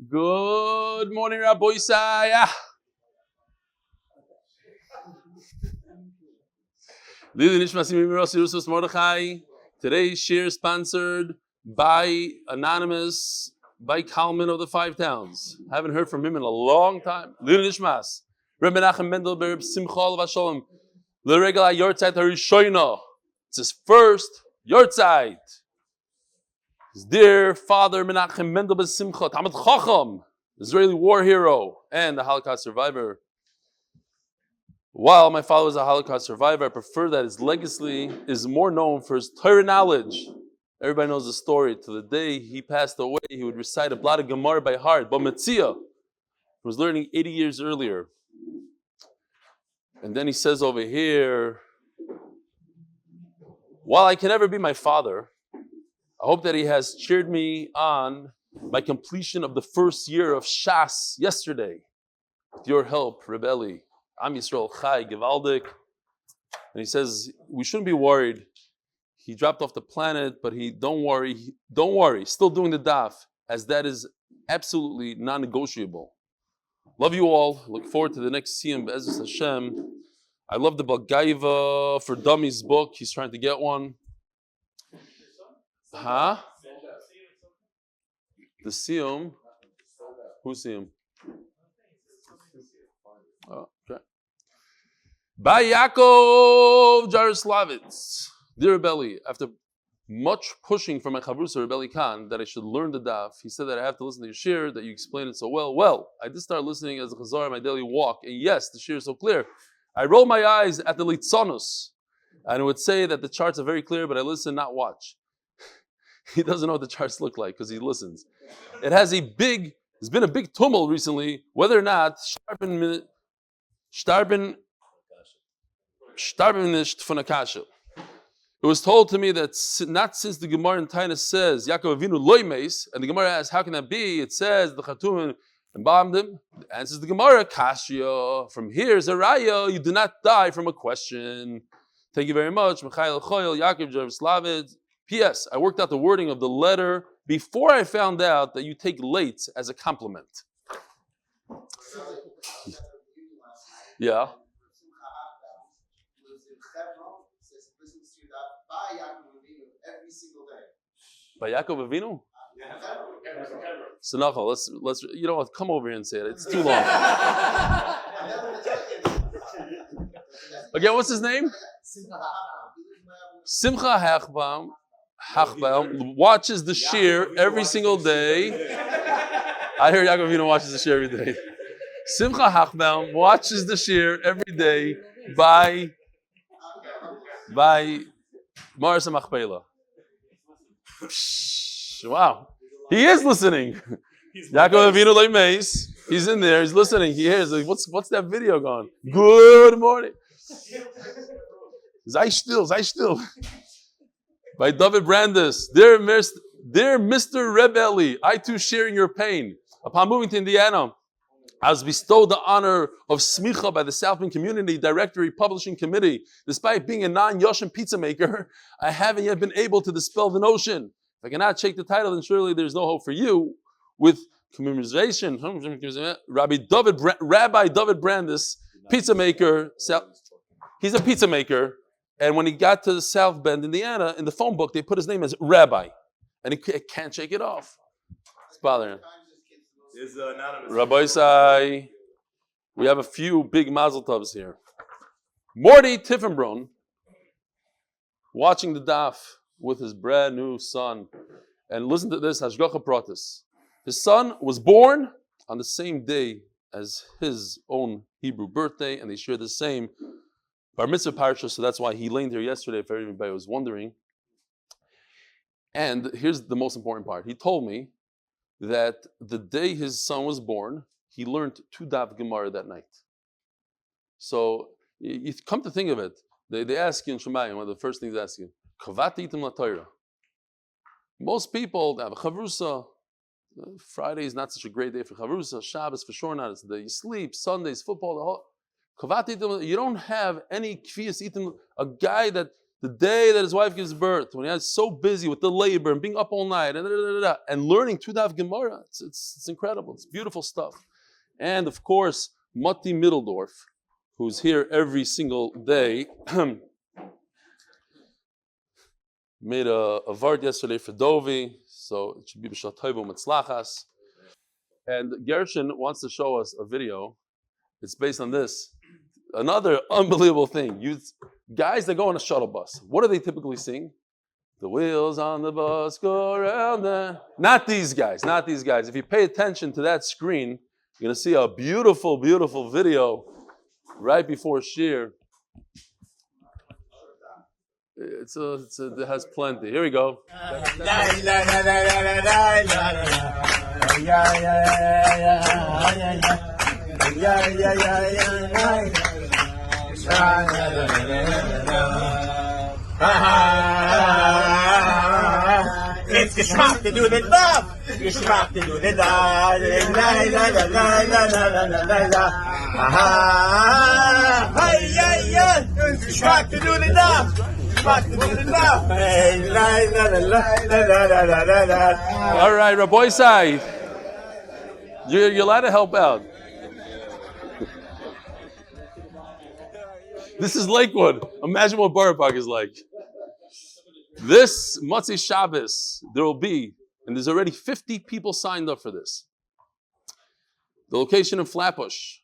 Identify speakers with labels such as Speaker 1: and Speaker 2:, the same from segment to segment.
Speaker 1: Good morning, Rabbi Isaiah. Today's Shiur sponsored by Anonymous, by Kalman of the Five Towns. Haven't heard from him in a long time. Rebbe Mנחem Mendel Berb Simcha Vasholem. L'regel Yortzeit Harishoyna. It's his first Yortzeit. His dear father Menachem Mendel Ben Simcha, Talmid Chacham, Israeli war hero and a Holocaust survivor. While my father was a Holocaust survivor, I prefer that his legacy is more known for his Torah knowledge. Everybody knows the story. To the day he passed away, he would recite a blot of Gemara by heart. But Mattisyahu was learning 80 years earlier. And then he says over here, while I can never be my father, I hope that he has cheered me on my completion of the first year of Shas yesterday. With your help, Rebbe Eli, Am Yisrael Chai, Givaldik. And he says, we shouldn't be worried. He dropped off the planet, but don't worry, still doing the daf, as that is absolutely non-negotiable. Love you all. Look forward to the next Siyam Be'ezus Hashem. I love the Balgaiva for Dummies book. He's trying to get one. Huh? The Siyam. Who's Siyam? Oh, okay. By Yaakov Jaroslavitz. Dear Rebbe Eli, after much pushing from my chavrusa Rebbe Eli Khan that I should learn the daf, he said that I have to listen to your shiur, that you explain it so well. Well, I did start listening as a chazar on my daily walk, and yes, the shiur is so clear. I roll my eyes at the litzonus, and it would say that the charts are very clear, but I listen, not watch. He doesn't know what the charts look like because he listens. There's been a big tumult recently, whether or not starben nicht von akasha. It was told to me that not since the Gemara in Tainus says Yaakov Avinu loy meis, and the Gemara asks how can that be? It says the Chatum embalmed him. The answers the Gemara Kashya. From here is a raya. You do not die from a question. Thank you very much. Mikhail Choyel Yaakov Jaroslavitz. P.S. I worked out the wording of the letter before I found out that you take late as a compliment. Yeah. By Yaakov Avinu? So let's you know what? Come over here and say it. It's too long. Again, what's his name? Simcha Hachbaum watches the shiur every single day. I hear Yaakov Avinu watches the shiur every day. Simcha Hachbaum watches the shiur every day by Maris Machpelah. Wow, he is listening. Yaakov Avinu loy meis. He's in there. He's listening. He hears. Like, what's that video going? Good morning. Sei still. By David Brandis. Dear Mr. Rebbe Eli, I too share in your pain. Upon moving to Indiana, I was bestowed the honor of smicha by the South Bend Community Directory Publishing Committee. Despite being a non-Yoshin pizza maker, I haven't yet been able to dispel the notion. If I cannot shake the title, then surely there's no hope for you. With commemoration, Rabbi David Brandis, pizza maker. He's a pizza maker. And when he got to South Bend, Indiana, in the phone book, they put his name as Rabbi. And he can't shake it off. It's bothering him. Rabbi Isai, we have a few big mazel tovs here. Morty Tiffenbrun, watching the daf with his brand new son. And listen to this, Hashgacha Pratis. His son was born on the same day as his own Hebrew birthday, and they share the same Bar Mitzvah Parsha, so that's why he leaned here yesterday, if everybody was wondering. And here's the most important part. He told me that the day his son was born, he learned 2 daf Gemara that night. So, you come to think of it, they ask you in Shemayim, one of the first things they ask you, Kavati itim la Torah. Most people have a chavrusa. Friday is not such a great day for chavrusa. Shabbos for sure not. It's the day you sleep. Sundays, football, the whole... You don't have any kfiyas itim, a guy that the day that his wife gives birth, when he's so busy with the labor and being up all night and learning two daf Gemara, it's incredible. It's beautiful stuff. And of course, Matti Middeldorf, who's here every single day, made a vart yesterday for Dovi, so it should be b'shal tov u'metzlachas. And Gershon wants to show us a video. It's based on this. Another unbelievable thing. Guys that go on a shuttle bus, what do they typically sing? The wheels on the bus go around the... Not these guys. If you pay attention to that screen, you're going to see a beautiful, beautiful video right before Shiur. It has plenty. Here we go.
Speaker 2: It's geschmack to do the dove. Geschmack to do the dove. Geschmack to do the dove.
Speaker 1: All right, Rabbi Sai, you're allowed to help out. This is Lakewood. Imagine what Borough Park is like. This Motsei Shabbos, there will be, and there's already 50 people signed up for this. The location in Flatbush,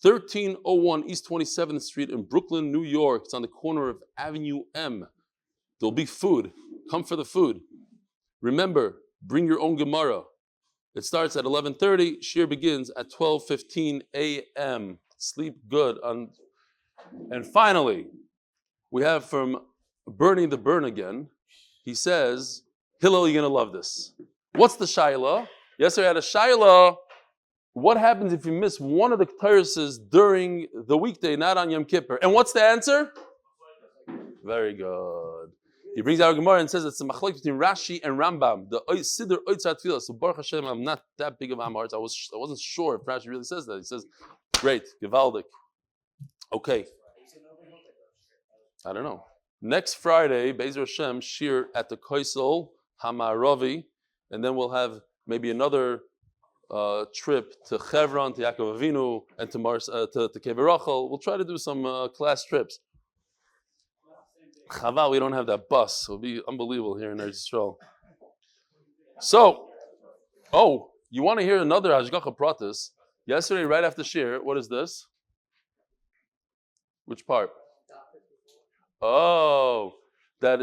Speaker 1: 1301 East 27th Street in Brooklyn, New York. It's on the corner of Avenue M. There'll be food. Come for the food. Remember, bring your own Gemara. It starts at 11:30. Shiur begins at 12:15 a.m. Sleep good. And finally, we have from Bernie the Burn again. He says, Hillel, you're going to love this. What's the Shaila? Yesterday I had a Shaila. What happens if you miss one of the Taurses during the weekday, not on Yom Kippur? And what's the answer? Very good. He brings out a Gemara and says it's a machlok between Rashi and Rambam. The Siddur Oitzat Tefillah. So Baruch Hashem, I'm not that big of a Amar. I wasn't sure if Rashi really says that. He says, great, Gevaldik. Okay. I don't know. Next Friday, Be'ezer Hashem, Shiur at the Kosel, Hamaravi, and then we'll have maybe another trip to Chevron, to Yaakov Avinu, and to Kever Rachel. We'll try to do some class trips. Chaval, we don't have that bus. It'll be unbelievable here in Eretz Yisrael. So, you want to hear another Hashgacha Pratis? Yesterday, right after Shiur, what is this? Which part? That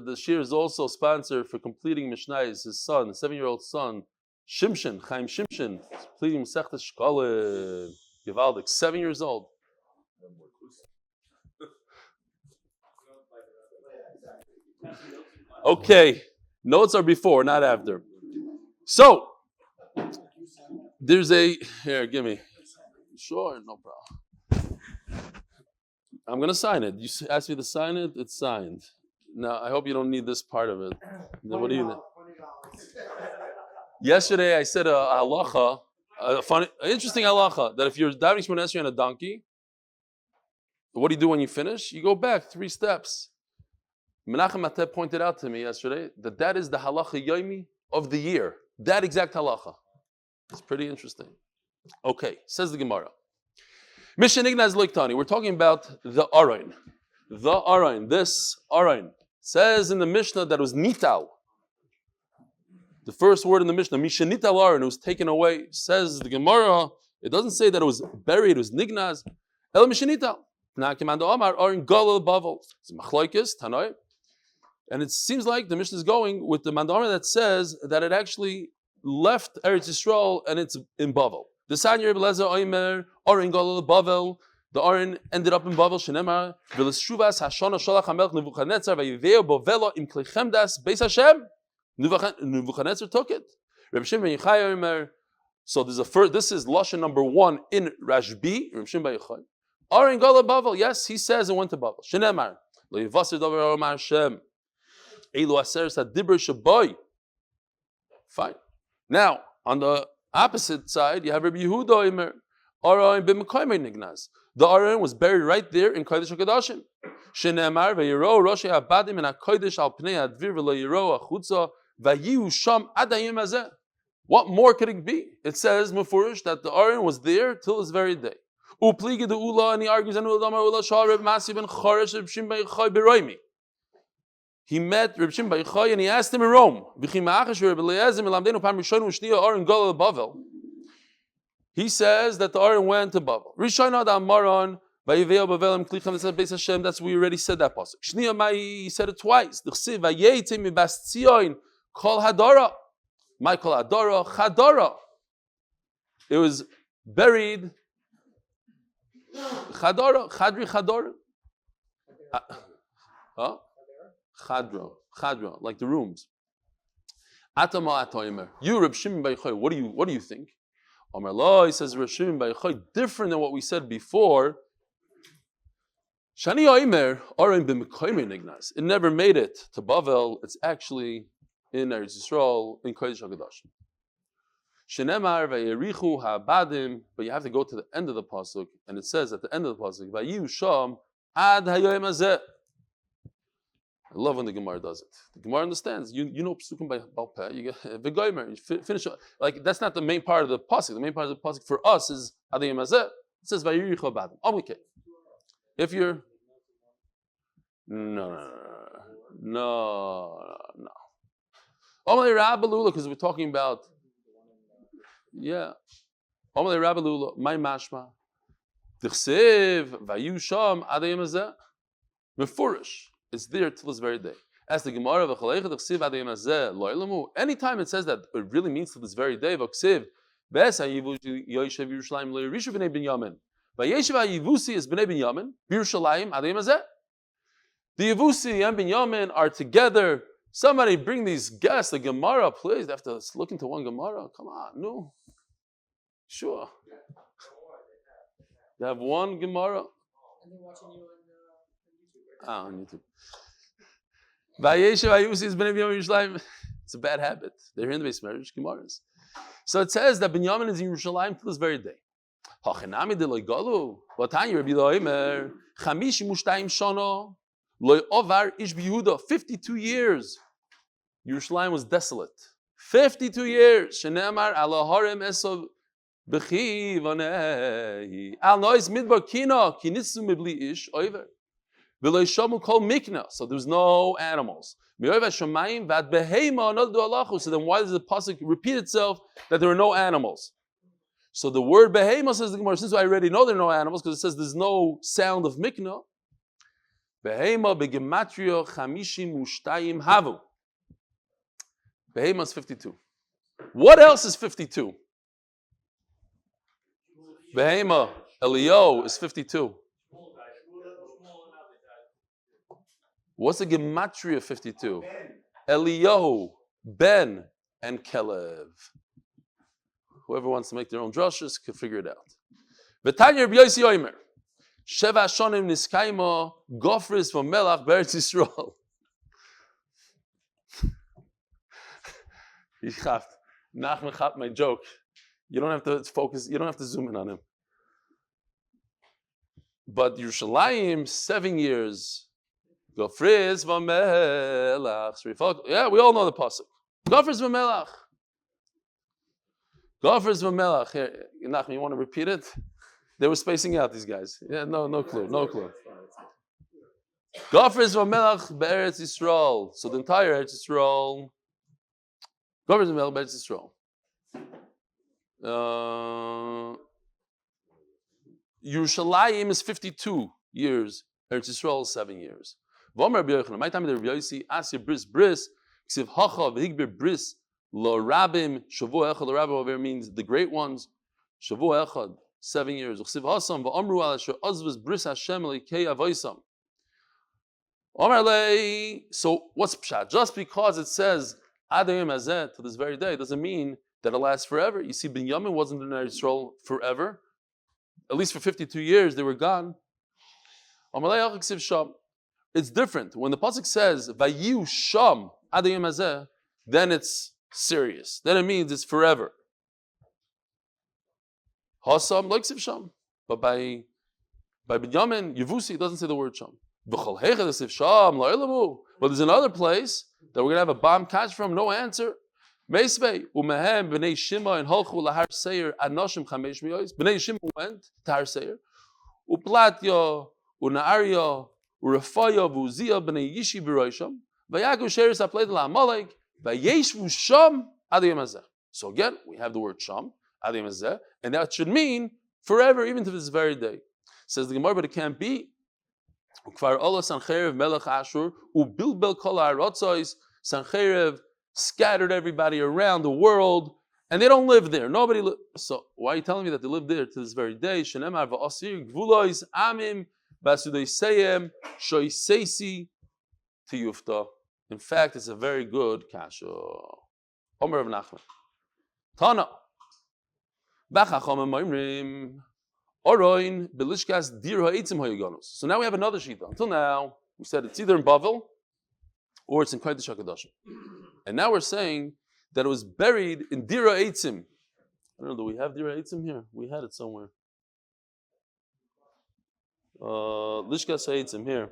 Speaker 1: the Shiur is also sponsored for completing Mishynayos. His son, 7-year-old son, Shimshon, Chayim Shimshon, completing Massekhet Shekalim. Givaldik, 7 years old. Okay, notes are before, not after. So, there's here, give me. Sure, no problem. I'm going to sign it. You asked me to sign it, it's signed. Now, I hope you don't need this part of it. Then what do you need? Yesterday, I said a halacha, interesting halacha, that if you're diving Shmooze on a donkey, what do you do when you finish? You go back 3 steps. Mנחem pointed out to me yesterday that is the Halacha Yomi of the year. That exact halacha. It's pretty interesting. Okay, says the Gemara. Mishynayos Liktani. We're talking about the Aron. The Aron. This Aron says in the Mishnah that it was Nital. The first word in the Mishnah, Mishanital Aron, it was taken away. Says the Gemara, it doesn't say that it was buried, it was Nignaz. El Mishanital. Nakimando Amar Aron Galil Bavel. It's Machlokes Tanoi. And it seems like the Mishnah is going with the Mandamar that says that it actually left Eretz Yisrael and it's in Bavel. The Sanya Rebelezer Oimer, Aron Galil Bavel, the Aron ended up in Bavel, Shenemar, Veleshuvas Hashana Shalach HaMelech Nebuchadnezzar, Vayiveo Bovelo Im Klichemdas Beis Hashem. Nebuchadnezzar took it. Reb Shimon Ben Yochai Oimer. So this is Lashon number 1 in Rashbi, Reb Shimon Ben Yochai. Aron Galil Bavel, yes, he says it went to Bavel. Shenemar, Lo Yivasir Davar Omar Hashem. Fine. Now, on the opposite side, you have Rabbi Yehuda Omer, Aron b'Mekaymer Nignaz. The Aron was buried right there in Kodesh HaKodashim. Shenemar v'yiro roshei habadim and hakodesh al pnei advir v'lo yiro achutza v'yihu sham ad hayom hazeh. What more could it be? It says mufurish that the Aron was there till this very day. Upligi de ula, and he argues and ula shal Reb Masi ben Choresh Reb Shimon ben Yochai beroimi. He met Reb Shimon ben Yochai and he asked him in Rome. He says that the Aron went to Bavel. Rishayna da Amaron vayiveo Bavel klichem. This is Beis Hashem. That's we already said that pasuk. Shniya mai, he said it twice. D'chsiv vayetim mibas Tzion kol hadara. My kol hadara chadara. It was buried. Chadara, chadri chadara. Chadra, like the rooms. Atama atoimer. You Reb Shimon ben Yochai, what do you think? Amar lo, he says Reb Shimon ben Yochai, different than what we said before. Shani oimer arin b'mekaymer nignas. It never made it to Bavel. It's actually in Eretz Yisrael in Kodesh HaKadoshim. Shenemar vayerichu habadim, but you have to go to the end of the pasuk, and it says at the end of the pasuk, vayihu sham ad hayom hazeh. I love when the Gemara does it. The Gemara understands. You know psukim by Balpeh. You get v'goymer. You finish like that's not the main part of the pasuk. The main part of the pasuk for us is ad hayom hazeh. It says vayerichu habadim. Okay. If you're no. Only Rabbi Lula, because we're talking about. Yeah. Omalei Rabbi Lula, my mashma. T'chsev vayu sham ad hayom hazeh. Mefurish. It's there till this very day. As the Gemara of t'chsev ad hayom hazeh lo ilamu. Anytime it says that, it really means till this very day. V'ksev b'es hayivusi yoshev Yerushalayim lo yirishu b'nei Binyamin. V'yeshev hayivusi is b'nei Binyamin b'Yerushalayim ad hayom hazeh. The Yevusi and Binyamin are together. Somebody bring these guests, the Gemara, please. They have to look into one Gemara. Come on, no. Sure. They have one Gemara.
Speaker 3: And they're watching you
Speaker 1: on YouTube. Vayeshev Hayusi is Bnei Binyamin Yerushalayim. It's a bad habit. They're in the base marriage Gemaras. So it says that Binyamin is in Yerushalayim till this very day. Hachenami de loigalu. Vatani Rabbi Loimer. Chamish mushtayim shana. Loi ovar ish b'Yehuda. 52 years. Yerushalayim was desolate. 52 years. Shenemar ala harem esov b'chi vanei. Al nois midbar kina. Kinitzu mibli ish oiver. V'loi shamu kol mikna. So there's no animals. Me'oiver shamayim v'ad behema another do alachu. So then why does the pasuk repeat itself that there are no animals? So the word behema, says the Gemara, since I already know there are no animals, because it says there's no sound of mikna. Behema begematria chamishim ushtayim havu. Behema is 52. What else is 52? Behema, Elio is 52. What's the gematria 52? Elio, Ben, and Kelev. Whoever wants to make their own drushes can figure it out. V'tanya Rabbi Yossi Omer. Sheva shonim niskayma gofris from Melach Beretz Yisrael. He chaft. Mנחem chaft my joke. You don't have to focus. You don't have to zoom in on him. But Yerushalayim, 7 years. Gofris from Melach. Yeah, we all know the pasuk. Gofris from Melach. Gofris from Melach. Here, Mנחem, you want to repeat it? They were spacing out, these guys. Yeah, no clue. Gofris v'melach be'eretz Yisrael. So the entire Eretz Yisrael. Gofris v'melach be'eretz Yisrael. Yerushalayim is 52 years. Eretz Yisrael is 7 years. V'omer Rabbi Yochanan. My time in the Rabbi Yossi. Asya bris. Ksiv hacha v'higbir bris. Lo rabim. Shavu echad. Lo rabim over means the great ones. Shavu echad. 7 years. So what's pshat? Just because it says ad hayom hazeh to this very day doesn't mean that it lasts forever. You see, Binyamin wasn't in Eretz Yisrael forever. At least for 52 years they were gone. It's different. When the pasuk says vayu sham ad hayom hazeh, then it's serious. Then it means it's forever. Hasam like Siv Sham, but by Binyamin Yevusi it doesn't say the word Sham. But there's another place that we're going to have a bomb catch from, no answer. Meisvei, umehem b'nei Shima and holchu lahar seir anoshim chamesh miyos. B'nei Shima went to Har Seir. Uplatya, unaarya, urafaya, v'uzia b'nei Yishi b'roisham. Vayagu sheres apleid la'amalek. Vayeshvu sham adiyam hazeh. So again, we have the word sham, adiyam hazeh, and that should mean forever, even to this very day. Says the Gemara, but it can't be. Ukvar ola Sancherev melech Ashur ubilbel kol ha'arotzos. Sancherev scattered everybody around the world, and they don't live there. Nobody. So why are you telling me that they live there to this very day? Shenemar va'asir gvulois amim basudei shoiseisi tiyufta. In fact, it's a very good kasha. Omer of Nachman. Tana. Bachachom moimrim. Oroin belishkas dir ha'itzim hayaganus. So now we have another shita. Until now, we said it's either in Bavel or it's in Kodesh HaKadoshim. And now we're saying that it was buried in Dir ha'Eitzim. I don't know, do we have Dir ha'Eitzim here? We had it somewhere. Lishkas ha'Eitzim, here.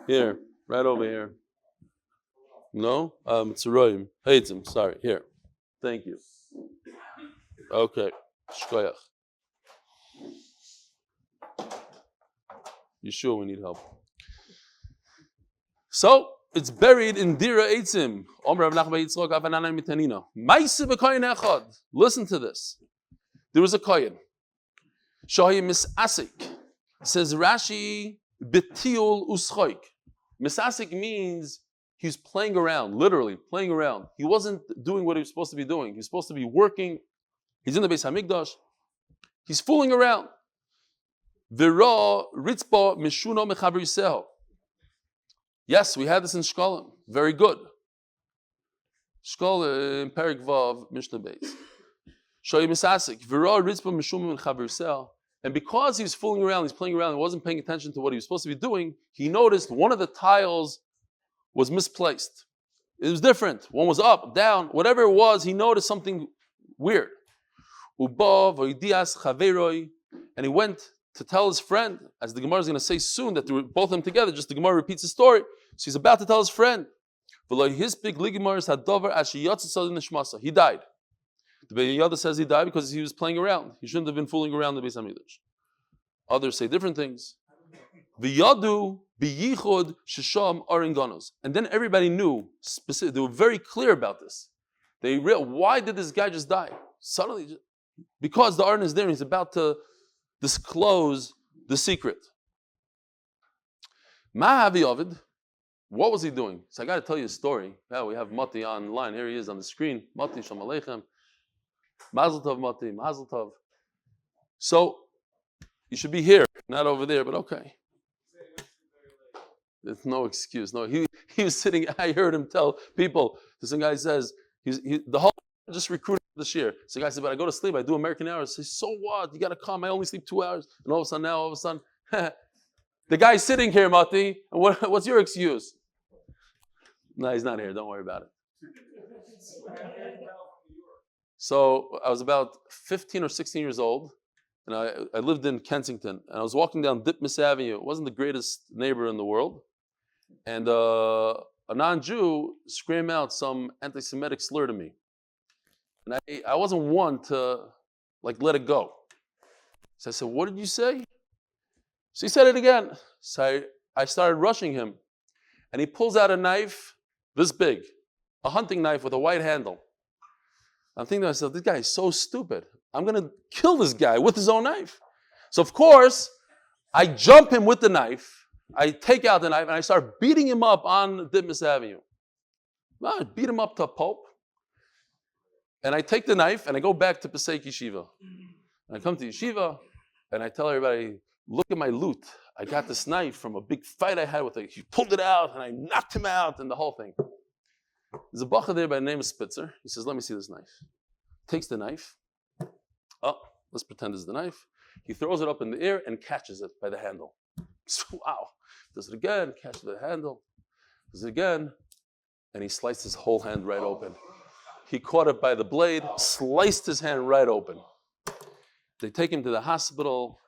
Speaker 1: Here, right over here. No? It's Roim. Ha'Eitzim, sorry, here. Thank you. Okay. Shkoyach. You sure we need help? So it's buried in Dira Eitzim. Listen to this. There was a kohen. Shahim Misasik. Says Rashi, Betiul Uschoik. Misasik means he was playing around, literally playing around. He wasn't doing what he was supposed to be doing. He was supposed to be working. He's in the Beis Hamikdash. He's fooling around. V'ra ritzpa mishuno mechaber yiseho. Yes, we had this in Shekalim. Very good. Shekalim in Perek Vav Mishnah Beis. Shoy misasik. V'ra ritzpa mishuno mechaber yiseho. And because he was fooling around, he's playing around, and wasn't paying attention to what he was supposed to be doing, he noticed one of the tiles was misplaced. It was different. One was up, down, whatever it was, he noticed something weird. And he went to tell his friend, as the Gemara is going to say soon, that they were both of them together, just the Gemara repeats the story. So he's about to tell his friend. He died. The Yada says he died because he was playing around. He shouldn't have been fooling around the Beis Hamikdash. Others say different things. And then everybody knew, they were very clear about this. They realized, why did this guy just die? Suddenly, because the Aron is there and he's about to disclose the secret. Ma'avi Ovid, what was he doing? So I got to tell you a story. Yeah, we have Mati online. Here he is on the screen. Mati, Shalom Aleichem. Mazel Tov, Mati, Mazel Tov. So, you should be here, not over there, but okay. There's no excuse. No, he was sitting, I heard him tell people, this guy says, the whole just recruited the Shiur. So the guy said, but I go to sleep, I do American hours. I say, so what? You got to come, I only sleep 2 hours. And all of a sudden, the guy's sitting here, Mati, and what's your excuse? No, he's not here, don't worry about it. So I was about 15 or 16 years old, and I lived in Kensington, and I was walking down Dipmis Avenue. It wasn't the greatest neighbor in the world. And a non-Jew screamed out some anti-Semitic slur to me. And I wasn't one to let it go. So I said, what did you say? So he said it again. So I started rushing him. And he pulls out a knife this big, a hunting knife with a white handle. I'm thinking to myself, this guy is so stupid. I'm going to kill this guy with his own knife. So of course, I jump him with the knife. I take out the knife and I start beating him up on Dipmis Avenue. I beat him up to a pulp. And I take the knife and I go back to Pesach Yeshiva. And I come to Yeshiva and I tell everybody, look at my loot. I got this knife from a big fight I had with him. He pulled it out and I knocked him out and the whole thing. There's a bacha there by the name of Spitzer. He says, let me see this knife. Takes the knife. Oh, let's pretend it's the knife. He throws it up in the air and catches it by the handle. Wow. Does it again, catches the handle. Does it again, and he sliced his whole hand right open. He caught it by the blade, sliced his hand right open. They take him to the hospital.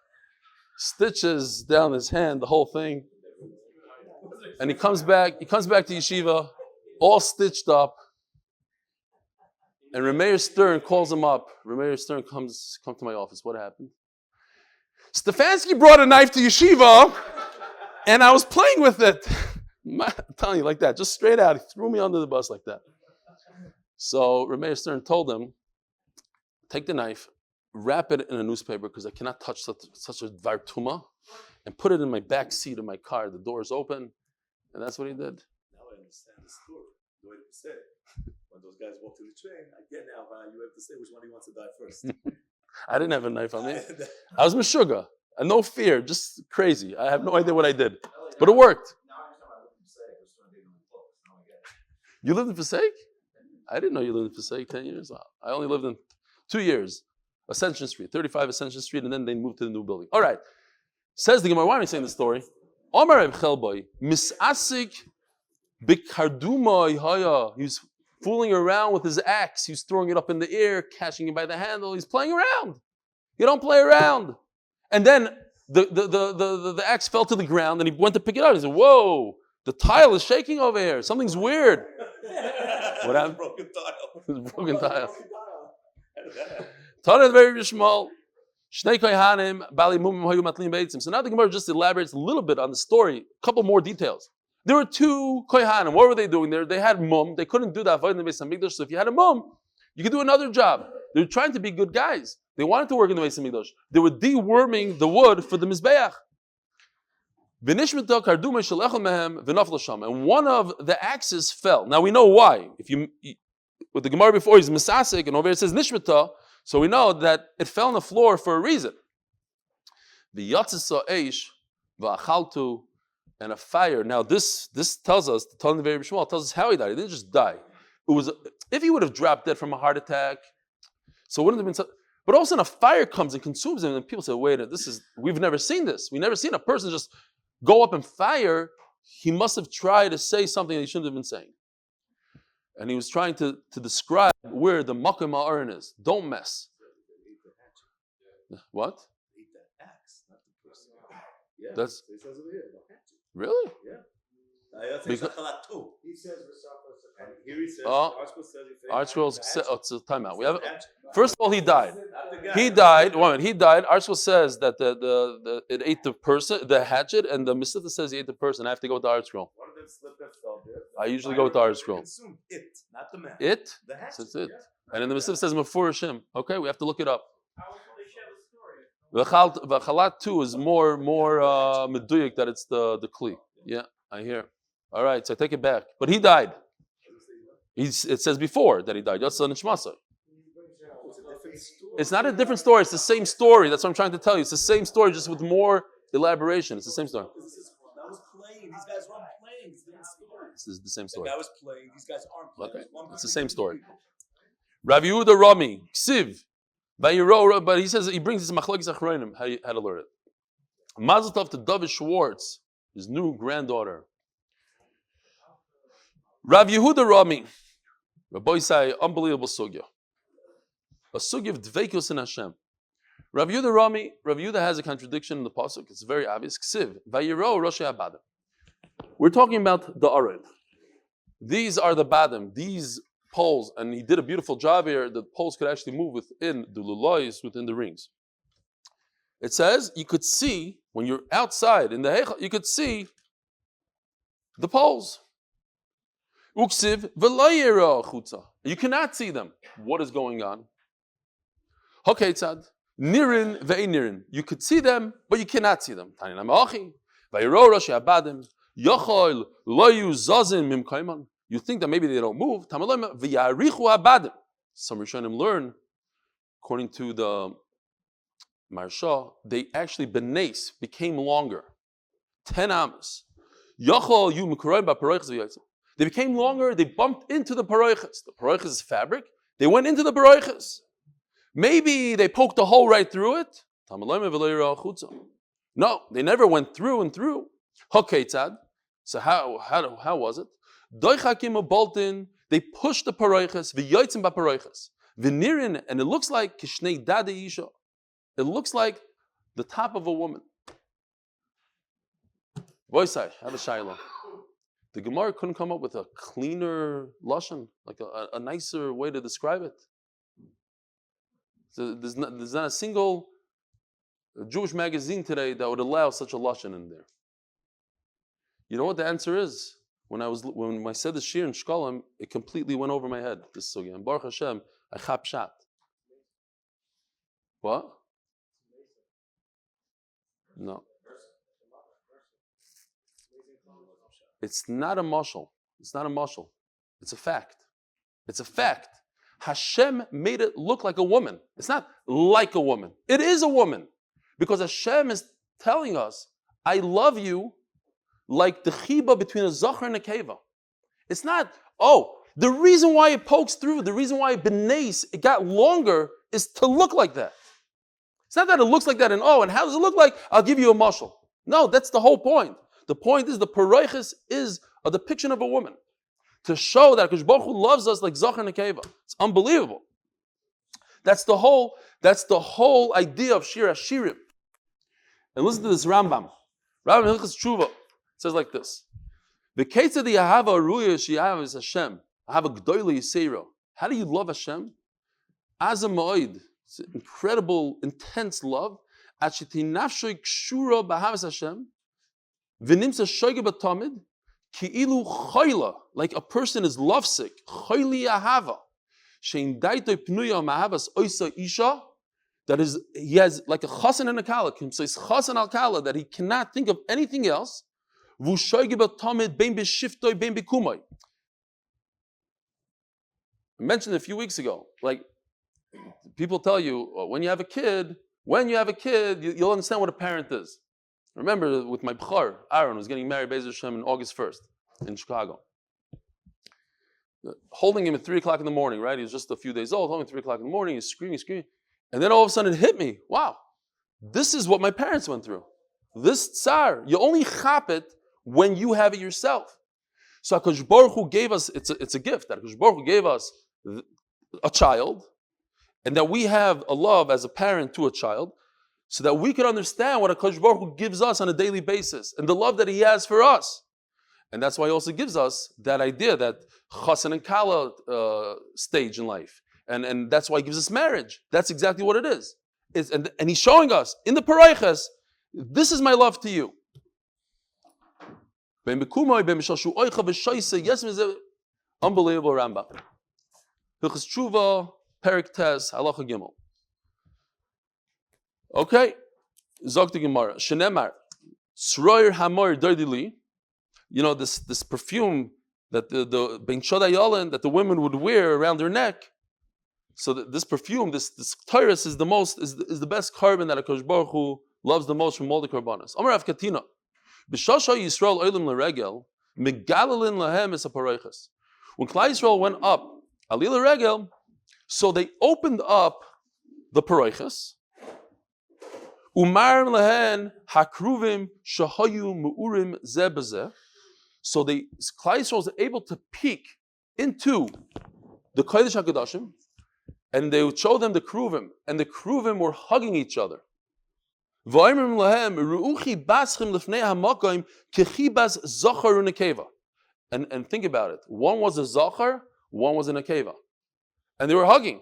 Speaker 1: stitches down his hand, the whole thing. And he comes back to yeshiva, all stitched up. And Rameir Stern calls him up. Rameir Stern comes to my office. What happened? Stefansky brought a knife to yeshiva, and I was playing with it. I'm telling you like that, just straight out. He threw me under the bus like that. So Rameir Stern told him, take the knife, wrap it in a newspaper because I cannot touch such a vartuma, and put it in my back seat of my car. The door is open, and that's what he did.
Speaker 3: Now I understand the story. The way to say it. When those guys walk to the train, I get now how you have to say which one he wants to die first.
Speaker 1: I didn't have a knife on me. I was Meshuggah. And no fear, just crazy. I have no idea what I did. But it worked. You lived in Passaic? I didn't know you lived in Passaic 10 years. I only lived in 2 years. Ascension Street, 35 Ascension Street, and then they moved to the new building. All right. Says the Gemara, why am I saying this story? Omar Reb Chelboy, misasik bikardumai haya. He was fooling around with his axe. He was throwing it up in the air, catching it by the handle. He's playing around. You don't play around. And then the axe fell to the ground, and he went to pick it up. He said, "Whoa, the tile is shaking over here. Something's weird." What happened?
Speaker 3: Broken tile.
Speaker 1: Broken tile. Tana very small. Shnei kohanim bali mumim hayu matlim beitzim. So now the Gemara just elaborates a little bit on the story. A couple more details. There were 2 kohanim. What were they doing there? They had mum. They couldn't do that in the Beis Hamikdash. So if you had a mum, you could do another job. They were trying to be good guys. They wanted to work in the Beis Hamikdash. They were deworming the wood for the Mizbeach. And one of the axes fell. Now we know why. With the Gemara before, he's Misasik, and over here it says Nishmata, so we know that it fell on the floor for a reason. And a fire. Now this tells us, the Talmud very Shmuel tells us how he died. He didn't just die. It was if he would have dropped dead from a heart attack, so it wouldn't have been so. But all of a sudden a fire comes and consumes him, and people say, wait, we've never seen this. We've never seen a person just go up in fire. He must have tried to say something that he shouldn't have been saying. And he was trying to describe where the Makom Ha'aron is. Don't mess. What?
Speaker 3: Eat that axe, not the person. Yeah.
Speaker 1: That's
Speaker 3: so he says over here, the hatchet.
Speaker 1: really?
Speaker 3: Yeah. He says and here he says,
Speaker 1: Archwell says, it's a timeout. We have.
Speaker 3: hatchet.
Speaker 1: First of all, he died. He died. One minute. He died. Archwell says that it ate the person, the hatchet, and the Massekhet says he ate the person. I have to go with the Archwell.
Speaker 3: One of them slipped and fell there.
Speaker 1: I usually go with the Archwell.
Speaker 3: Consumed it, not the man.
Speaker 1: It?
Speaker 3: The hatchet.
Speaker 1: So it's it.
Speaker 3: Yeah.
Speaker 1: And then the Massekhet says Mefurashim. Okay, we have to look it up.
Speaker 4: How was the story?
Speaker 1: V'chalat too is more meduyik that it's the kli. Yeah, I hear. All right, so I take it back. But he died. It says before that he died. Yatsa neshama. It's not a different story. It's the same story. That's what I'm trying to tell you. It's the same story, just with more elaboration. It's the same story.
Speaker 3: That was playing. These guys aren't playing. It's the story.
Speaker 1: This is the same story.
Speaker 3: That was playing. These guys aren't playing.
Speaker 1: Okay, it's the same story. Rav Yehuda Rami Ksiv. But he says he brings this machlokes achronim how to learn it. Mazel tov to David Schwartz, his new granddaughter. Rav Yehuda Rami, Rabbi say unbelievable sugya, a sugya of dveikus in Hashem. Rav Yehuda Rami, Rav Yehuda has a contradiction in the pasuk. It's very obvious. Ksiv vayiro roshei abadim. We're talking about the aron. These are the badim. These poles, and he did a beautiful job here. The poles could actually move within the lulois, within the rings. It says you could see when you're outside in the heichal, you could see the poles. Uksiv v'lo chutza. You cannot see them. What is going on? Hoketzad nirin ve'ein nirin. You could see them, but you cannot see them. Tani namachi vayiro rosh abadim yochol lo yuzazim mimkaiman. You think that maybe they don't move. Some Rishonim learn, according to the Marsha, they actually became longer. 10 amos. They became longer, they bumped into the paroiches. The paroiches is fabric. They went into the paroiches. Maybe they poked a hole right through it. No, they never went through and through. So how was it? They pushed the paroiches, v'yotzim ba'paroiches, v'nirin, and it looks like kishnei dada isha. It looks like the top of a woman. Voisai, have a shayla. The Gemara couldn't come up with a cleaner lashon, like a nicer way to describe it. So there's not a single Jewish magazine today that would allow such a lashon in there. You know what the answer is? When I said the Shiur in Shekalim, it completely went over my head. This sugya. And Baruch Hashem, I chap shat. What? No. It's not a mashal. It's not a mashal. It's a fact. It's a fact. Hashem made it look like a woman. It's not like a woman. It is a woman. Because Hashem is telling us, I love you like the chiba between a zachar and a keva. It's not, the reason why it pokes through, the reason why it got longer is to look like that. It's not that it looks like that and how does it look like? I'll give you a mashal. No, that's the whole point. The point is the paroiches is a depiction of a woman. To show that Hakadosh Baruch Hu loves us like zachar and keva. It's unbelievable. That's the whole idea of Shir Hashirim. And listen to this Rambam. Rambam Hilchos Tshuva says like this. The case of the Ahava Aruya Shi'av is Hashem. Ahava Gdoili Yisero. How do you love Hashem? As a Ma'id. It's an incredible, intense love. Achiti nafshoy kshura b'ahavas Hashem. V'nimsa shoyge b'tamid. Ki'ilu choyla. Like a person is lovesick. Choyli ahava. Shein daitoi pnuya ma'ahavas oisa isha. That is, he has like a chasen and a kala. So it's chasen al kala that he cannot think of anything else. V'shoyge b'tamid bein b'shiftoi bein b'kumoi. I mentioned a few weeks ago, like, people tell you, when you have a kid, you'll understand what a parent is. Remember, with my b'char, Aaron was getting married Be'ez Hashem on August 1st in Chicago. Holding him at 3 o'clock in the morning, right? He was just a few days old, holding him at 3 o'clock in the morning, he's screaming. And then all of a sudden it hit me. Wow, this is what my parents went through. This tsar, you only chap it when you have it yourself. So HaKadosh Baruch Hu gave us, it's a gift, that HaKadosh Baruch Hu gave us a child, and that we have a love as a parent to a child, so that we can understand what HaKadosh Baruch Hu gives us on a daily basis, and the love that He has for us. And that's why He also gives us that idea, that chasen and kala stage in life. And that's why He gives us marriage. That's exactly what it is. And He's showing us, in the parayches, this is my love to you. Unbelievable Rambam. Hilchos Tshuva, Perik Tes, Halacha Gimel. Okay, Zog the Gemara. Shenemar, Sroyer Hamor Dardili. You know this perfume that the Ben Shodai Yolin that the women would wear around their neck. So this perfume, this Tyrus is the best carbon that HaKadosh Baruch Hu loves the most from all the karbanos. Amar Av Katina, B'Shasha Yisrael Olim LaRegel, Megalalin Lahem Es HaParayches. When Klal Yisrael went up Alila Regel, so they opened up the parayches. Umar lehen hakruvim shahayu muurim zebazeh. So Klal Yisrael was able to peek into the Kodesh HaKadoshim, and they would show them the kruvim, and the kruvim were hugging each other. V'ayimrim lahem ruuchi baschim lefnei hamakoim kechibas zachar unekeva. And think about it. One was a zachar, one was in a keva. And they were hugging.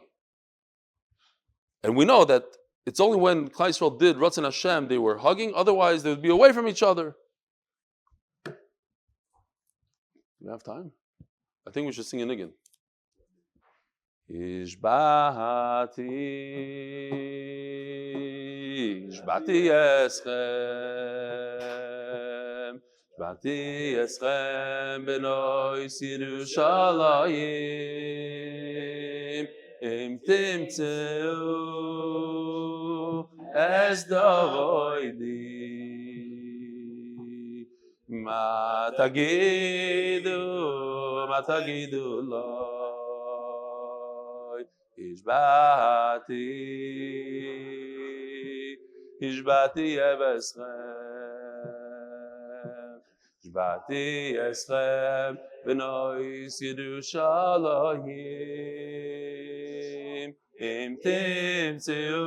Speaker 1: And we know that it's only when Klal Yisrael did Ratzon Hashem they were hugging, otherwise they would be away from each other. Do we have time? I think we should sing it again. Ishbati eschem Ishbati eschem benois Yerushalayim Im timtzeu es davoidi Ma tagidu loi Ishbati eschem benois Yerushalayim Im timtzeu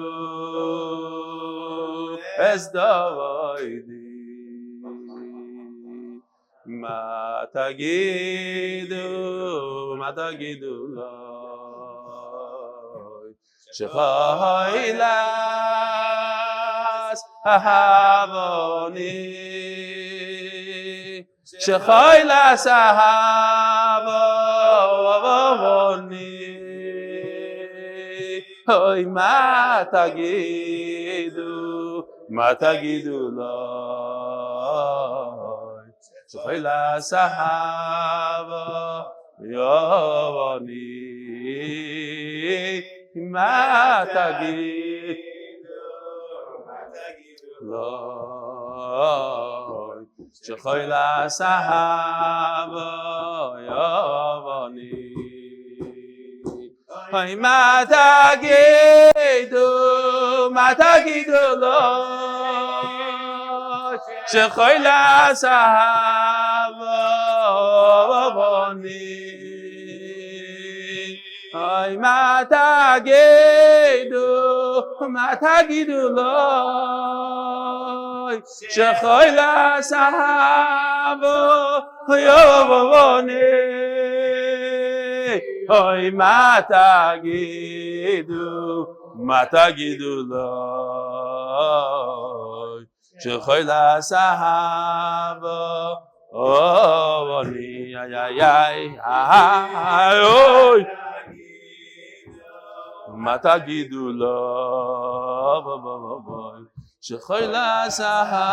Speaker 1: es davoidi Matagidu Loi Shechoilas Ahavoni Shechoilas Ahavoni Hoy Matagidu Loi Shechoilas Ahavoni Matagidu Loi Shechoilas Ahavoni Hoy Matagidu Loi Shechoilas Ahavoni Hoy Matagidu Loi Shechoilas Ahavoni Hoy Matagidu Loi Shechoilas Ahavoni ay oy Matagidu Loi Shechoilas Ahavoni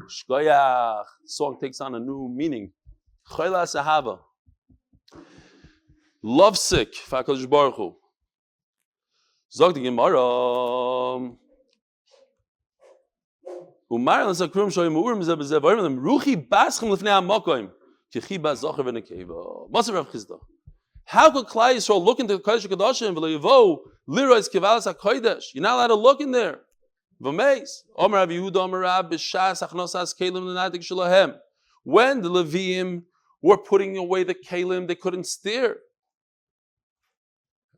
Speaker 1: Shkoyach. Song takes on a new meaning. Choilas Ahava. Lovesick for HaKadosh Baruch Hu. Zog the Gemara. Umar l'sakrum shoyim urim zeh b'zeh v'orim them ruchi baschem l'fnei ha'makoim kichi ba'zocher v'nekeva. Massekhet Rav Chisda. How could Klal Yisrael look into the Kodesh HaKadoshim v'lo yavo lirois kevalas HaKodesh? You're not allowed to look in there. V'meis. Omer Rav Yehuda Omer Rab b'shas achnosas kelim l'nadik shalahem. When the Leviim were putting away the kelim, they couldn't steer.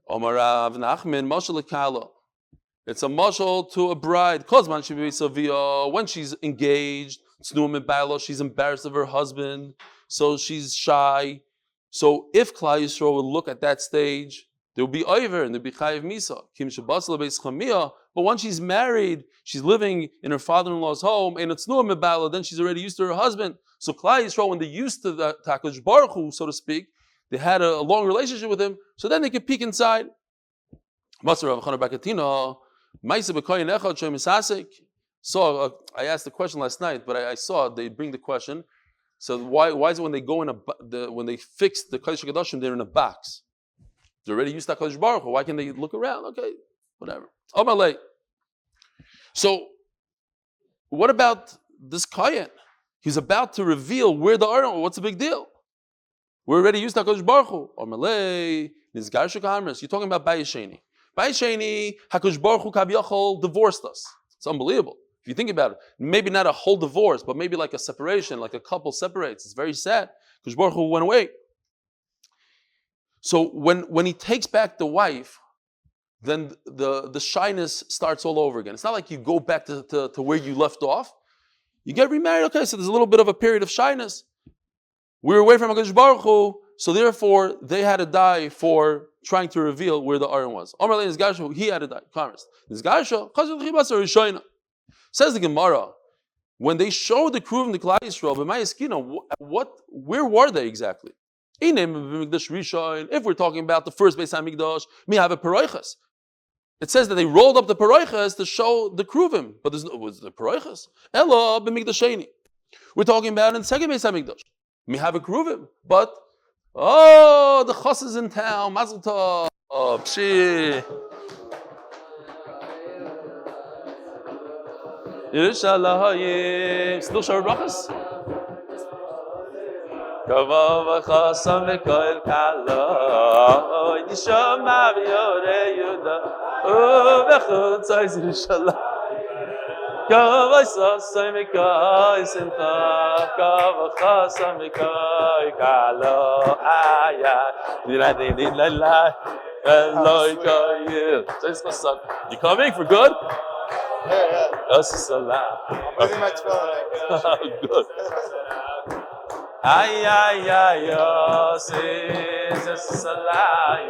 Speaker 1: Omer Rav Nachman mashal l'kala. It's a mashal to a bride. Kozman shebi savia. When she's engaged, she's embarrassed of her husband, so she's shy. So if Klal Yisrael would look at that stage, there would be oiver and there would be chayiv misa. Kim shabas lebeis chamia. But once she's married, she's living in her father-in-law's home, and it's nuam mebala, then she's already used to her husband. So Klal Yisrael, when they used to the HaKadosh Baruch Hu, so to speak, they had a long relationship with him, so then they could peek inside. So I asked the question last night, but I saw they bring the question. So why is it when they go when they fix the Kodesh HaKadoshim, they're in a box? They're already used to HaKadosh Baruch Hu. Why can they look around? Okay, whatever. So what about this Kayan? He's about to reveal where the Aron. What's the big deal? We're already used to HaKadosh Baruch Hu. You're talking about Bayesheni. Bayesheni, HaKadosh Baruch Hu Kaviyachol divorced us. It's unbelievable. If you think about it, maybe not a whole divorce, but maybe like a separation, like a couple separates. It's very sad. HaKadosh Baruch Hu went away. So when he takes back the wife, then the shyness starts all over again. It's not like you go back to where you left off. You get remarried, okay, so there's a little bit of a period of shyness. We were away from HaKadosh Baruch Hu, so therefore they had to die for trying to reveal where the Aron was. He had to die. Says the Gemara, when they showed the Kruvim to Klal Yisrael, where were they exactly? If we're talking about the first Beis HaMikdash, we have a Paroichas. It says that they rolled up the Paroichas to show the Kruvim, but was the Paroichas? Elo b'Mikdasheni. We're talking about in the second Beis HaMikdash. We have a Kruvim, but the Chos is in town. Mazel tov. Pshi. Yerushalayim. Still Shor Brachas? Kavah v'chasam v'koil kalo neshama v'yorei Yehuda u'v'chutzos Yerushalayim Kavah v'chasam v'koil simcha Kavah v'chasam v'koil kalo You coming for good? Yossi Salah.
Speaker 5: I'm busy my tefillin.
Speaker 1: Good. Ay, ay, ay, Yossi Salah.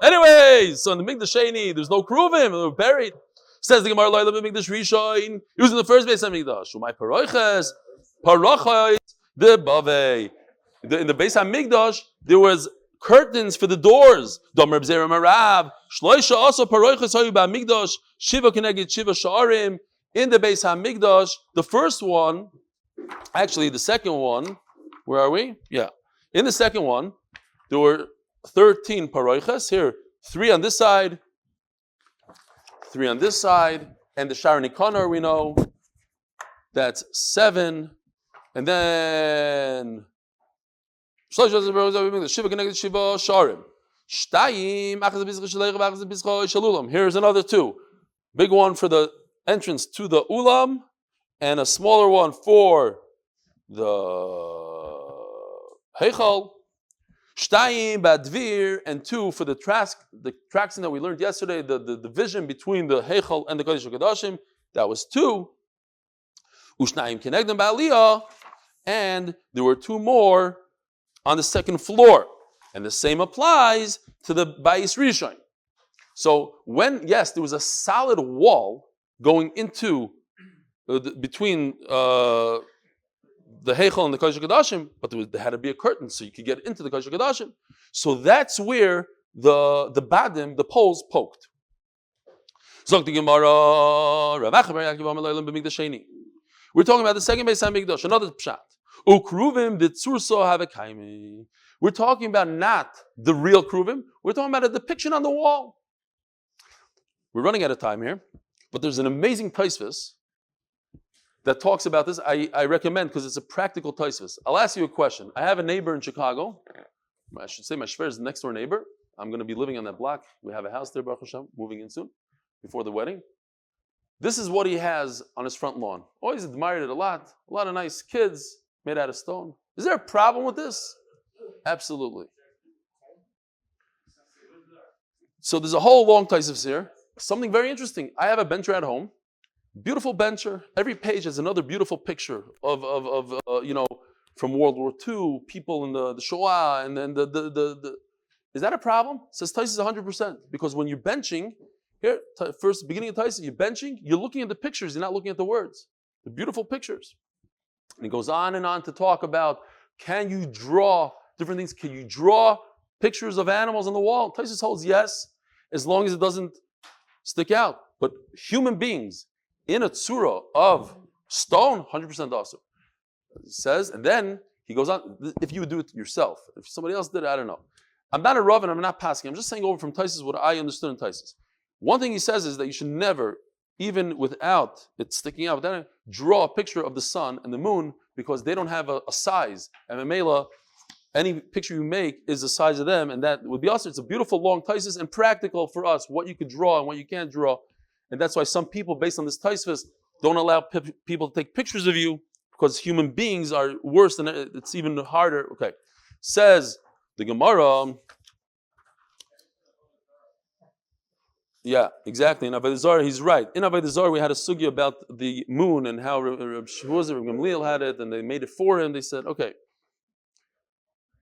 Speaker 1: Anyways, so in the Mikdash Sheni, there's no kruvim, they were buried. Says the Gemara, "Loy Mikdash Rishon." He was in the first base of Mikdash. Umay paroiches, parochos, the bave. In the base of Mikdash, there was curtains for the doors. Domer b'zera marav. Shloisha also paroiches hayu b'Mikdash. Shiva keneged shiva sha'arim. In the base of Mikdash, the first one, actually the second one. Where are we? Yeah. In the second one, there were 13 paroiches. Here, 3 on this side, 3 on this side, and the Sharon Ikonar, we know, that's 7. And then here's another 2. Big one for the entrance to the Ulam, and a smaller one for the Heichal. Shtayim Badvir, and 2 for the traction that we learned yesterday, the division between the Heichal and the Kodesh HaKodashim. That was 2. Ushnayim Kenegdem Ba'aliyah, and there were 2 more on the second floor. And the same applies to the Bayis Rishon. So there was a solid wall going into between the Heichal and the Kodesh HaKodashim, but there had to be a curtain so you could get into the Kodesh HaKodashim. So that's where the badim, the poles, poked. We're talking about the second Beis HaMikdash, another pshat. We're talking about not the real kruvim. We're talking about a depiction on the wall. We're running out of time here, but there's an amazing Tosfos that talks about this. I recommend, because it's a practical Tosfos. I'll ask you a question. I have a neighbor in Chicago. I should say my shver is the next door neighbor. I'm going to be living on that block. We have a house there, Baruch Hashem, moving in soon, before the wedding. This is what he has on his front lawn. Always admired it a lot of nice kids made out of stone. Is there a problem with this? Absolutely. So there's a whole long Tosfos here. Something very interesting. I have a bencher at home. Beautiful bencher. Every page has another beautiful picture of from World War II, people in the Shoah, and then the is that a problem? Says Tosfos 100%, because when you're benching, here, first beginning of Tosfos, you're benching, you're looking at the pictures, you're not looking at the words. The beautiful pictures. And he goes on and on to talk about, can you draw different things? Can you draw pictures of animals on the wall? Tosfos holds yes, as long as it doesn't stick out. But human beings in a tzura of stone, 100% also. He says, and then he goes on, if you would do it yourself. If somebody else did it, I don't know. I'm not a Rav and I'm not passing. I'm just saying over from Tosfos what I understood in Tosfos. One thing he says is that you should never, even without it sticking out, draw a picture of the sun and the moon, because they don't have a size. And Mamela, any picture you make is the size of them, and that would be also, it's a beautiful long Tosfos and practical for us, what you could draw and what you can't draw. And that's why some people, based on this Tosfos, don't allow people to take pictures of you, because human beings are worse than it's even harder. Okay. Says the Gemara. Yeah, exactly. In Avodah Zarah, he's right. In Avodah Zarah, we had a sugya about the moon and how Shmooze and Gamliel had it, and they made it for him. They said, okay.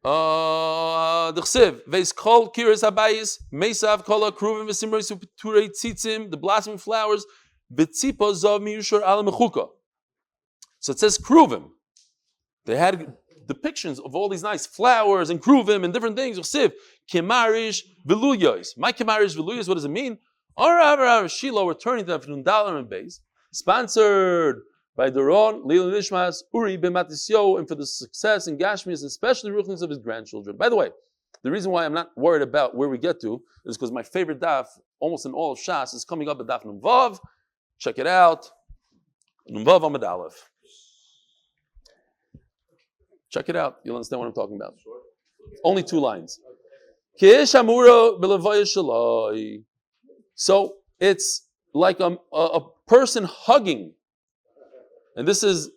Speaker 1: The chsiv veis kol kiris habayis meisav kol kruvim v'simros u'turei tzitzim, the blossoming flowers v'tzipa zav miyushar al mechuka. So it says kruvim. They had depictions of all these nice flowers and kruvim and different things. Chsiv kemarish v'luyos. My kemarish v'luyos. What does it mean? Shiloh returning to Amud Aleph and Beis, sponsored by Doron, Eli Nishmas, Uri Ben Mattisyahu, and for the success in Gashmius, especially ruchnius of his grandchildren. By the way, the reason why I'm not worried about where we get to is because my favorite daf, almost in all of Shas, is coming up at Daf Numvav. Check it out. Numvav Amud Aleph. Check it out. You'll understand what I'm talking about. Only 2 lines. So it's like a person hugging. And this is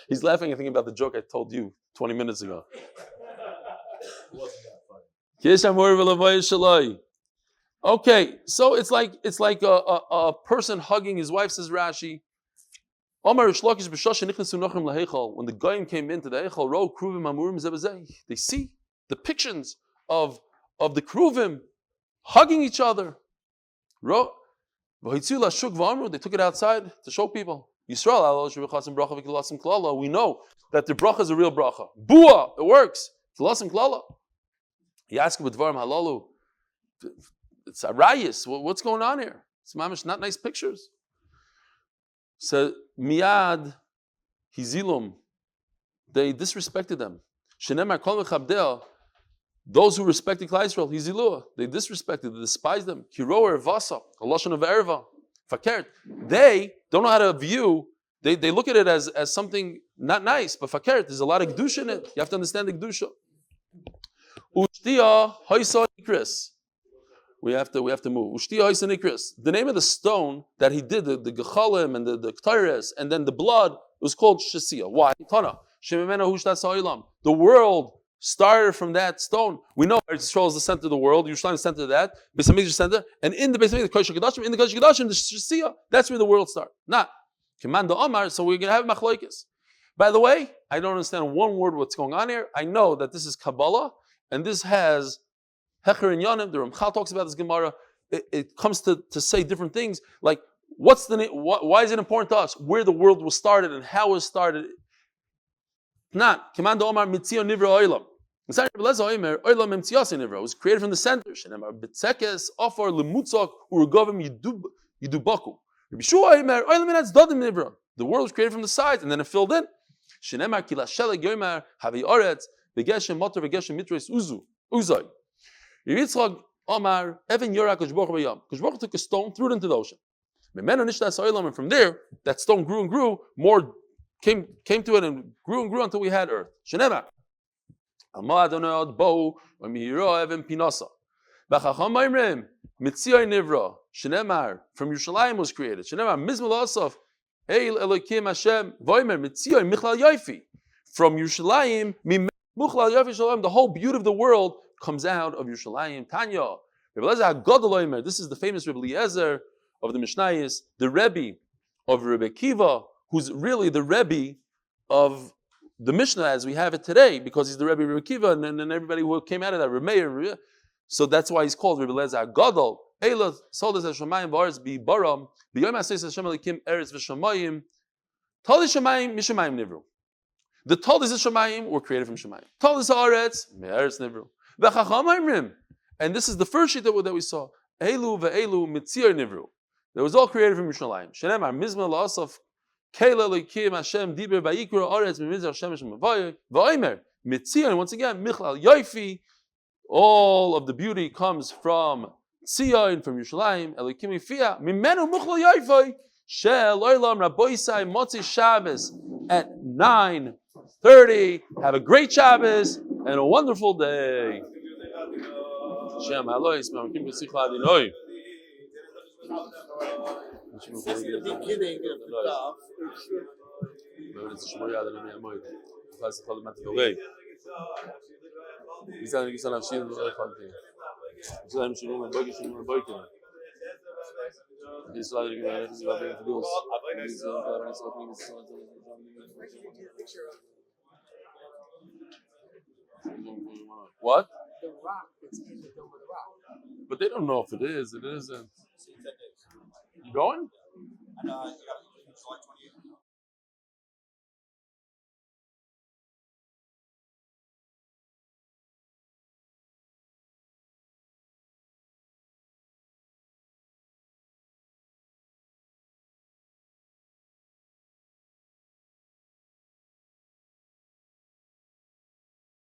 Speaker 1: He's laughing and thinking about the joke I told you 20 minutes ago. Okay, so it's like a person hugging his wife, says Rashi. When the Goyim came into the Eichel, they see depictions of the Kruvim hugging each other. They took it outside to show people. We know that the bracha is a real bracha. Bua, it works. He asked him with Dvarim Halalu. It's arayis. What's going on here? It's mamish, not nice pictures. So miad hizilum, they disrespected them. Shenemar kol mechabdeh, those who respected Klal Yisrael, hizilua, they disrespected, they despised them. Kiroer vasa, a lashon of erva, fakert. They don't know how to view. They look at it as something not nice, but fakert. There's a lot of kedusha in it. You have to understand the kedusha. Ushtia hoisa nikris. We have to move. The name of the stone that he did, the gechalim and the k'tayres, and then the blood, was called Shasiya. Why? The world started from that stone. We know Eretz Yisrael is the center of the world. Yerushalayim is the center of that. Beis Hamikdash is the center, and in the Beis Hamikdash, the Kodesh HaKodashim, in the Kodesh HaKodashim, the Shasiya. That's where the world started. Not Command the Omar. So we're going to have machlokes. By the way, I don't understand one word what's going on here. I know that this is Kabbalah, and this has Hecher and Yonim. The Ramchal talks about this Gemara. It comes to say different things. Like, why is it important to us? Where the world was started and how it was started. Not. Command the Omar Mitzio Nivra Oilam. It was created from the center. The world was created from the sides and then it filled in. Yitzchak Omar Evan Yorak Kashbach took a stone, threw it into the ocean. And from there, that stone grew and grew. More came to it and grew until we had earth. Shenemar. Amad Adonai Bo Mihiro Evan Pinasa. Bachacham Maimrim Mitziyah Nivra. Shenemar from Yerushalayim was created. Shenemar Mizmal Asaf Eil Elokim Hashem Voimer Mitziyah Michlal Yoifi. From Yerushalayim Michlal Yoifi Shalom. The whole beauty of the world comes out of Yerushalayim. Tanya. This is the famous Rebbe Eliezer of the Mishynayos, the Rebbe of Rebbe Kiva, who's really the Rebbe of the Mishnah as we have it today, because he's the Rebbe of Rebbe Kiva, and everybody who came out of that, Rebbe Meir. So that's why he's called Rebbe Eliezer Gadol. Eila Soldas Hashemayim V'Aretz B'Baram B'Yoma Says Hashem Elikim Eretz V'Shamayim Tali Shamayim Mishamayim Nivru. The Taldas Shamayim were created from Shamayim. Taldas Haaretz Me'Eretz Nivru. And this is the first sheet that we saw. Elu ve'elu mitzir nivru. That was all created from Yerushalayim. Shenemar mizma la'asaf keila lekim Hashem diber vayikra aretz mimizar shemesh v'oimer mitzir. And once again, michlal yoifi. All of the beauty comes from Tzion, from Yerushalayim. Elikim ifia mimenu michlal yoifi. Shel oilam raboisai Motsei Shabbos at 9:30. Have a great Shabbos and a wonderful day. Hashem, hello, it's my Kim Sikha Adinoi.
Speaker 5: Beginning of the Daf.
Speaker 1: It's Shmoya Adonai Amoy. Class of Kalman to the way. He's going to get some shit. He's going to show me boy, show me boy. He's going to get his love to do. What?
Speaker 5: The rock that's in the dome of the rock.
Speaker 1: But they don't know if it is. It isn't. You going?
Speaker 5: I know.